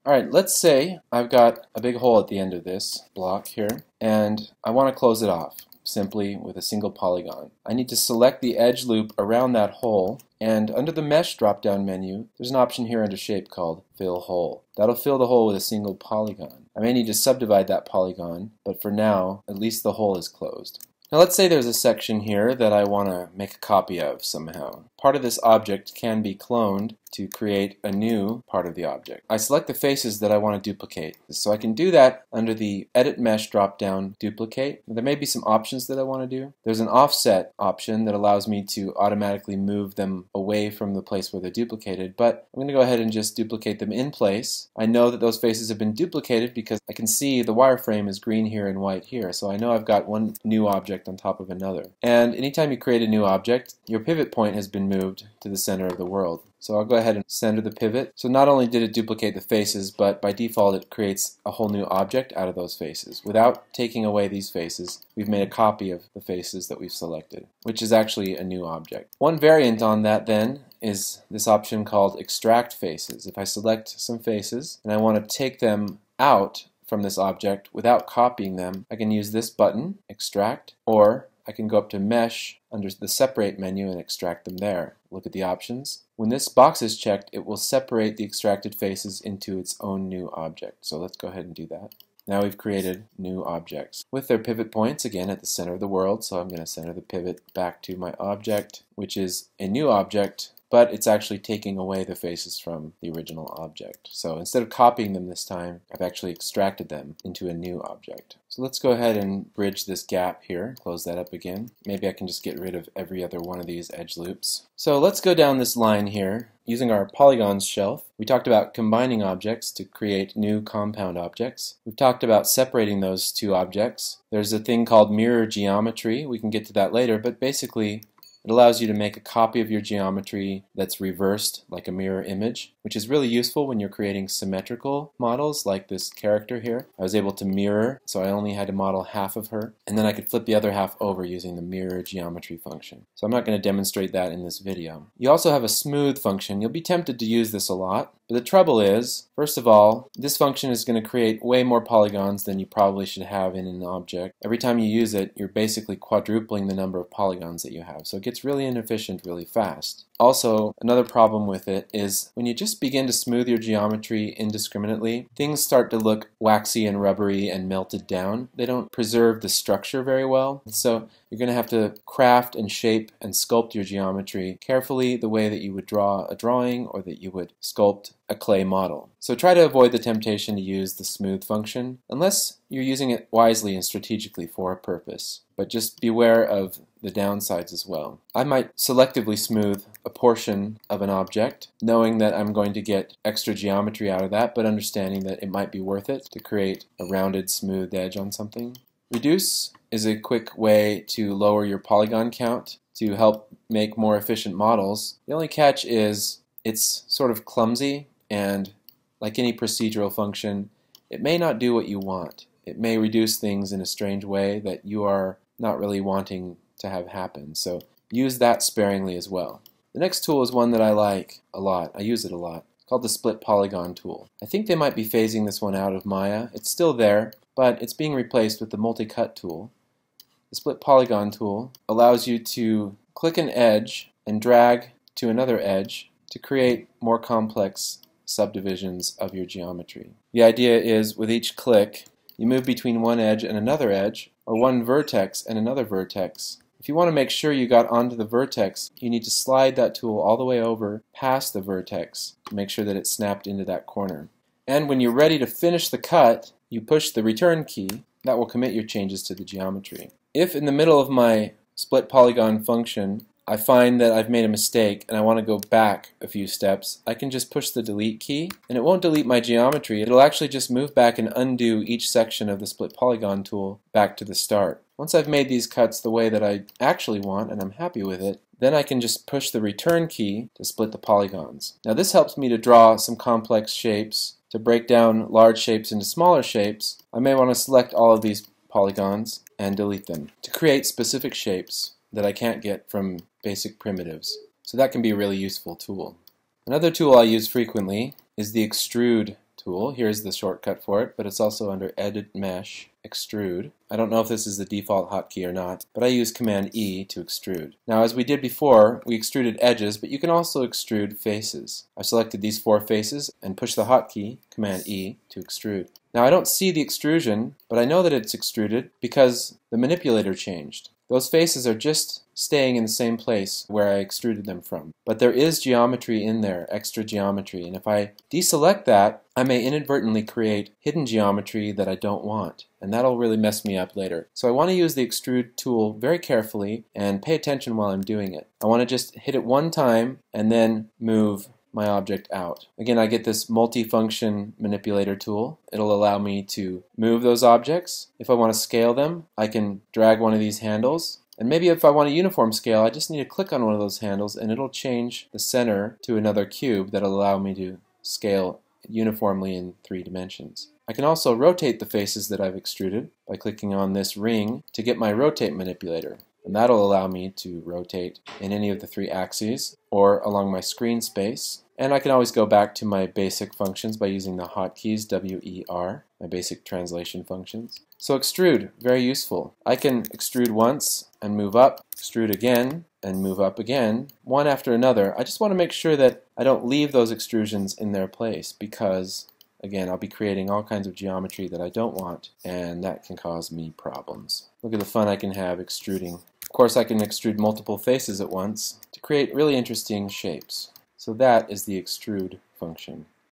Alright, let's say I've got a big hole at the end of this block here, and I want to close it off simply with a single polygon. I need to select the edge loop around that hole, and under the Mesh drop-down menu, there's an option here under Shape called Fill Hole. That'll fill the hole with a single polygon. I may need to subdivide that polygon, but for now, at least the hole is closed. Now let's say there's a section here that I want to make a copy of somehow. Part of this object can be cloned to create a new part of the object. I select the faces that I want to duplicate. So I can do that under the Edit Mesh drop-down Duplicate. There may be some options that I want to do. There's an Offset option that allows me to automatically move them away from the place where they're duplicated, but I'm going to go ahead and just duplicate them in place. I know that those faces have been duplicated because I can see the wireframe is green here and white here, so I know I've got one new object on top of another. And anytime you create a new object, your pivot point has been moved to the center of the world. So I'll go ahead and center the pivot. So not only did it duplicate the faces, but by default it creates a whole new object out of those faces. Without taking away these faces, we've made a copy of the faces that we've selected, which is actually a new object. One variant on that then is this option called Extract Faces. If I select some faces and I want to take them out from this object without copying them, I can use this button, Extract, or I can go up to Mesh under the Separate menu and extract them there. Look at the options. When this box is checked, it will separate the extracted faces into its own new object. So let's go ahead and do that. Now we've created new objects with their pivot points again at the center of the world. So I'm going to center the pivot back to my object, which is a new object, but it's actually taking away the faces from the original object. So instead of copying them this time, I've actually extracted them into a new object. So let's go ahead and bridge this gap here, close that up again. Maybe I can just get rid of every other one of these edge loops. So let's go down this line here using our Polygons shelf. We talked about combining objects to create new compound objects. We've talked about separating those two objects. There's a thing called mirror geometry. We can get to that later, but basically it allows you to make a copy of your geometry that's reversed like a mirror image, which is really useful when you're creating symmetrical models like this character here. I was able to mirror, so I only had to model half of her, and then I could flip the other half over using the mirror geometry function. So I'm not going to demonstrate that in this video. You also have a smooth function. You'll be tempted to use this a lot, but the trouble is, first of all, this function is going to create way more polygons than you probably should have in an object. Every time you use it, you're basically quadrupling the number of polygons that you have, so it gets really inefficient really fast. Also, another problem with it is when you just begin to smooth your geometry indiscriminately, things start to look waxy and rubbery and melted down. They don't preserve the structure very well, so you're going to have to craft and shape and sculpt your geometry carefully the way that you would draw a drawing or that you would sculpt a clay model. So try to avoid the temptation to use the smooth function unless you're using it wisely and strategically for a purpose. But just beware of the downsides as well. I might selectively smooth a portion of an object, knowing that I'm going to get extra geometry out of that, but understanding that it might be worth it to create a rounded, smooth edge on something. Reduce is a quick way to lower your polygon count to help make more efficient models. The only catch is it's sort of clumsy, and like any procedural function, it may not do what you want. It may reduce things in a strange way that you are not really wanting to have happen. So use that sparingly as well. The next tool is one that I like a lot. I use it a lot. It's called the Split Polygon tool. I think they might be phasing this one out of Maya. It's still there, but it's being replaced with the Multi-Cut tool. The Split Polygon tool allows you to click an edge and drag to another edge to create more complex subdivisions of your geometry. The idea is with each click, you move between one edge and another edge, or one vertex and another vertex. If you want to make sure you got onto the vertex, you need to slide that tool all the way over past the vertex to make sure that it snapped into that corner. And when you're ready to finish the cut, you push the return key. That will commit your changes to the geometry. If in the middle of my split polygon function I find that I've made a mistake and I want to go back a few steps, I can just push the delete key and it won't delete my geometry. It'll actually just move back and undo each section of the split polygon tool back to the start. Once I've made these cuts the way that I actually want and I'm happy with it, then I can just push the return key to split the polygons. Now this helps me to draw some complex shapes. To break down large shapes into smaller shapes, I may want to select all of these polygons and delete them to create specific shapes that I can't get from basic primitives. So that can be a really useful tool. Another tool I use frequently is the Extrude tool. Here's the shortcut for it, but it's also under Edit Mesh, Extrude. I don't know if this is the default hotkey or not, but I use Command E to extrude. Now, as we did before, we extruded edges, but you can also extrude faces. I've selected these 4 faces and push the hotkey, Command E, to extrude. Now, I don't see the extrusion, but I know that it's extruded because the manipulator changed. Those faces are just staying in the same place where I extruded them from. But there is geometry in there, extra geometry, and if I deselect that, I may inadvertently create hidden geometry that I don't want, and that'll really mess me up later. So I want to use the extrude tool very carefully and pay attention while I'm doing it. I want to just hit it one time and then move my object out. Again, I get this multifunction manipulator tool. It'll allow me to move those objects. If I want to scale them, I can drag one of these handles. And maybe if I want a uniform scale, I just need to click on one of those handles and it'll change the center to another cube that'll allow me to scale uniformly in 3 dimensions. I can also rotate the faces that I've extruded by clicking on this ring to get my rotate manipulator. And that'll allow me to rotate in any of the 3 axes or along my screen space. And I can always go back to my basic functions by using the hotkeys WER, my basic translation functions. So extrude, very useful. I can extrude once and move up, extrude again and move up again, one after another. I just want to make sure that I don't leave those extrusions in their place because, again, I'll be creating all kinds of geometry that I don't want, and that can cause me problems. Look at the fun I can have extruding. Of course, I can extrude multiple faces at once to create really interesting shapes. So that is the extrude function.